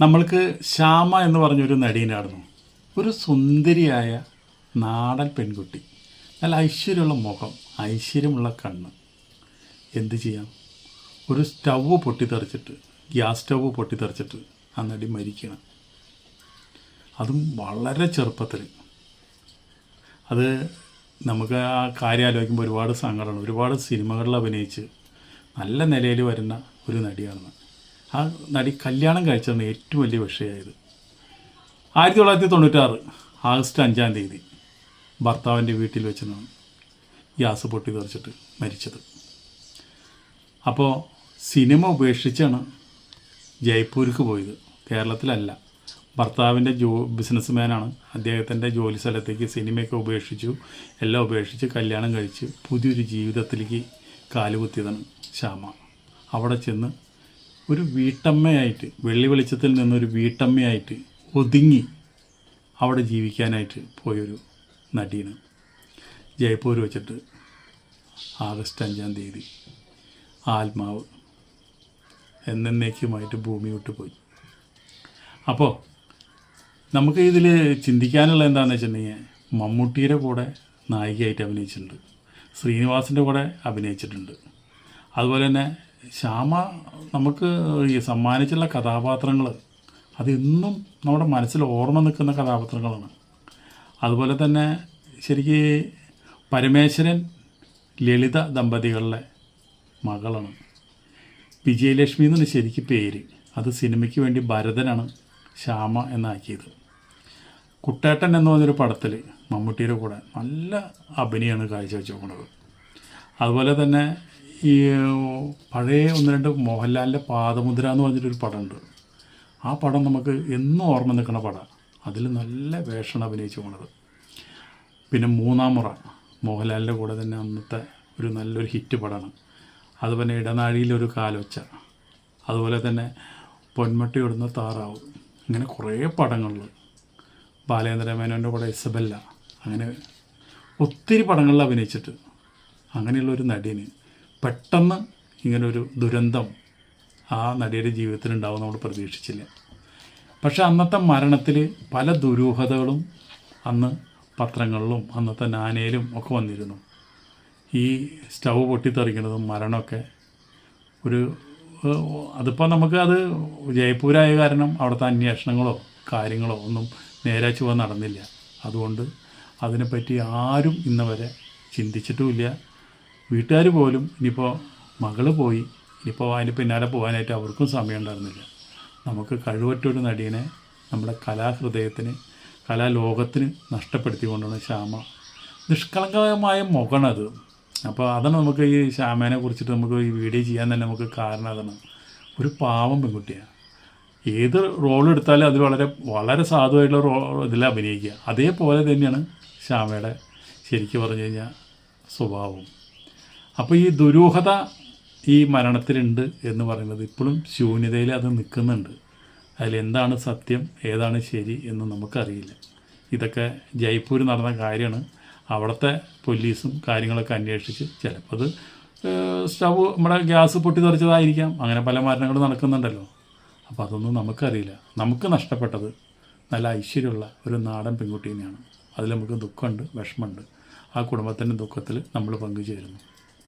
നമ്മൾക്ക് ശ്യാമ എന്ന് പറഞ്ഞൊരു നടീനായിരുന്നു. ഒരു സുന്ദരിയായ നാടൻ പെൺകുട്ടി, നല്ല ഐശ്വര്യമുള്ള മുഖം, ഐശ്വര്യമുള്ള കണ്ണ്. എന്ത് ചെയ്യാം, ഒരു സ്റ്റൗവ് പൊട്ടിത്തെറിച്ചിട്ട്, ഗ്യാസ് സ്റ്റൗവ് പൊട്ടിത്തെറിച്ചിട്ട് ആ നടി മരിക്കണം. അതും വളരെ ചെറുപ്പത്തിൽ. അത് നമുക്ക് ആ കാര്യം ആലോചിക്കുമ്പോൾ ഒരുപാട് സങ്കടമാണ്. ഒരുപാട് സിനിമകളിൽ അഭിനയിച്ച് നല്ല നിലയിൽ വരുന്ന ഒരു നടിയാണ്. ആ നടി കല്യാണം കഴിച്ചതാണ് ഏറ്റവും വലിയ വിഷയമായത്. 1996 ആഗസ്റ്റ് 5-ാം തീയതി ഭർത്താവിൻ്റെ വീട്ടിൽ വെച്ചാണ് ഗ്യാസ് പൊട്ടിത്തെറിച്ചിട്ട് മരിച്ചത്. അപ്പോൾ സിനിമ ഉപേക്ഷിച്ചാണ് ജയ്പൂർക്ക് പോയത്, കേരളത്തിലല്ല. ഭർത്താവിൻ്റെ ബിസിനസ്മാനാണ്. അദ്ദേഹത്തിൻ്റെ ജോലി സ്ഥലത്തേക്ക് സിനിമയൊക്കെ ഉപേക്ഷിച്ചു, എല്ലാം ഉപേക്ഷിച്ച് കല്യാണം കഴിച്ച് പുതിയൊരു ജീവിതത്തിലേക്ക് കാലുകുത്തിയതാണ് ശ്യാമ. അവിടെ ചെന്ന് ഒരു വീട്ടമ്മയായിട്ട്, വെള്ളി വെളിച്ചത്തിൽ നിന്നൊരു വീട്ടമ്മയായിട്ട് ഒതുങ്ങി അവിടെ ജീവിക്കാനായിട്ട് പോയൊരു നടിയാണ്. ജയ്പൂർ വെച്ചിട്ട് ആഗസ്റ്റ് 5-ാം തീയതി ആത്മാവ് എന്നേക്കുമായിട്ട് ഭൂമി വിട്ടു പോയി. അപ്പോൾ നമുക്ക് ഇതിൽ ചിന്തിക്കാനുള്ള എന്താണെന്ന് വെച്ചിട്ടുണ്ടെങ്കിൽ, മമ്മൂട്ടിയുടെ കൂടെ നായികയായിട്ട് അഭിനയിച്ചിട്ടുണ്ട്, ശ്രീനിവാസിൻ്റെ കൂടെ അഭിനയിച്ചിട്ടുണ്ട്. അതുപോലെ തന്നെ ശ്യാമ നമുക്ക് ഈ സമ്മാനിച്ചുള്ള കഥാപാത്രങ്ങൾ അതെന്നും നമ്മുടെ മനസ്സിൽ ഓർമ്മ നിൽക്കുന്ന കഥാപാത്രങ്ങളാണ്. അതുപോലെ തന്നെ ശരിക്ക് പരമേശ്വരൻ ലളിത ദമ്പതികളുടെ മകളാണ്. വിജയലക്ഷ്മി എന്നാണ് ശരിക്ക് പേര്. അത് സിനിമയ്ക്ക് വേണ്ടി ഭരതനാണ് ശ്യാമ എന്നാക്കിയത്. കുട്ടേട്ടൻ എന്ന് പറഞ്ഞൊരു പടത്തിൽ മമ്മൂട്ടിയുടെ കൂടെ നല്ല അഭിനയമാണ് കാഴ്ചവെച്ച് നോക്കുന്നത്. അതുപോലെ തന്നെ ഈ പഴയ 1-2 മോഹൻലാലിൻ്റെ പാദമുദ്ര എന്ന് പറഞ്ഞിട്ടൊരു പടമുണ്ട്. ആ പടം നമുക്ക് എന്നും ഓർമ്മ നിൽക്കുന്ന പടമാണ്. അതിൽ നല്ല വേഷമാണ് അഭിനയിച്ചു പോണത്. പിന്നെ 3-ാം മുറ മോഹൻലാലിൻ്റെ കൂടെ തന്നെ അന്നത്തെ ഒരു നല്ലൊരു ഹിറ്റ് പടമാണ്. അതുപോലെ ഇടനാഴിയിലൊരു കാലൊച്ച, അതുപോലെ തന്നെ പൊന്മട്ടി ഇടുന്ന താറാവ്, ഇങ്ങനെ കുറേ പടങ്ങളിൽ, ബാലേന്ദ്ര മേനോൻ്റെ കൂടെ ഇസബെല്ല, അങ്ങനെ ഒത്തിരി പടങ്ങളിൽ അഭിനയിച്ചിട്ട് അങ്ങനെയുള്ളൊരു നടീന് പെട്ടെന്ന് ഇങ്ങനൊരു ദുരന്തം ആ നടിയുടെ ജീവിതത്തിൽ ഉണ്ടാവും നമ്മൾ പ്രതീക്ഷിച്ചില്ല. പക്ഷേ അന്നത്തെ മരണത്തിൽ പല ദുരൂഹതകളും അന്ന് പത്രങ്ങളിലും അന്നത്തെ നാനയിലും ഒക്കെ വന്നിരുന്നു. ഈ സ്റ്റൗ പൊട്ടിത്തെറിക്കുന്നതും മരണമൊക്കെ ഒരു അതിപ്പോൾ നമുക്ക് അത് ജയ്പൂരായ കാരണം അവിടുത്തെ അന്വേഷണങ്ങളോ കാര്യങ്ങളോ ഒന്നും നേരെ ചുവ നടന്നില്ല. അതുകൊണ്ട് അതിനെപ്പറ്റി ആരും ഇന്ന് വരെ ചിന്തിച്ചിട്ടുമില്ല. വീട്ടുകാർ പോലും ഇനിയിപ്പോൾ മകൾ പോയി, ഇനിയിപ്പോൾ അതിന് പിന്നാലെ പോകാനായിട്ട് അവർക്കും സമയം ഉണ്ടായിരുന്നില്ല. നമുക്ക് കഴിവറ്റൊരു നടീനെ നമ്മുടെ കലാഹൃദയത്തിന്, കലാലോകത്തിന് നഷ്ടപ്പെടുത്തിക്കൊണ്ടാണ് ശ്യാമ. നിഷ്കളങ്കമായ മുഖമാണത്. അപ്പോൾ അതാണ് നമുക്ക് ഈ ശ്യാമേനെ കുറിച്ചിട്ട് നമുക്ക് ഈ വീഡിയോ ചെയ്യാൻ തന്നെ നമുക്ക് കാരണം അതാണ്. ഒരു പാവം പെൺകുട്ടിയാണ്. ഏത് റോൾ എടുത്താലും അതിൽ വളരെ വളരെ സാധുവായിട്ടുള്ള ഇതിൽ അഭിനയിക്കുക. അതേപോലെ തന്നെയാണ് ശ്യാമയുടെ ശരിക്കും പറഞ്ഞു കഴിഞ്ഞാൽ സ്വഭാവം. അപ്പോൾ ഈ ദുരൂഹത ഈ മരണത്തിലുണ്ട് എന്ന് പറയുന്നത് ഇപ്പോഴും ശൂന്യതയിൽ അത് നിൽക്കുന്നുണ്ട്. അതിലെന്താണ് സത്യം, ഏതാണ് ശരി എന്ന് നമുക്കറിയില്ല. ഇതൊക്കെ ജയ്പൂർ നടന്ന കാര്യമാണ്. അവിടുത്തെ പോലീസും കാര്യങ്ങളൊക്കെ അന്വേഷിച്ച് ചിലപ്പോൾ അത് സ്റ്റവ് നമ്മുടെ ഗ്യാസ് പൊട്ടിത്തെറിച്ചതായിരിക്കാം. അങ്ങനെ പല മരണങ്ങളും നടക്കുന്നുണ്ടല്ലോ. അപ്പോൾ അതൊന്നും നമുക്കറിയില്ല. നമുക്ക് നഷ്ടപ്പെട്ടത് നല്ല ഐശ്വര്യമുള്ള ഒരു നാടൻ പെൺകുട്ടീനെയാണ്. അതിൽ നമുക്ക് ദുഃഖമുണ്ട്, വിഷമമുണ്ട്. ആ കുടുംബത്തിൻ്റെ ദുഃഖത്തിൽ നമ്മൾ പങ്കുചേരുന്നു.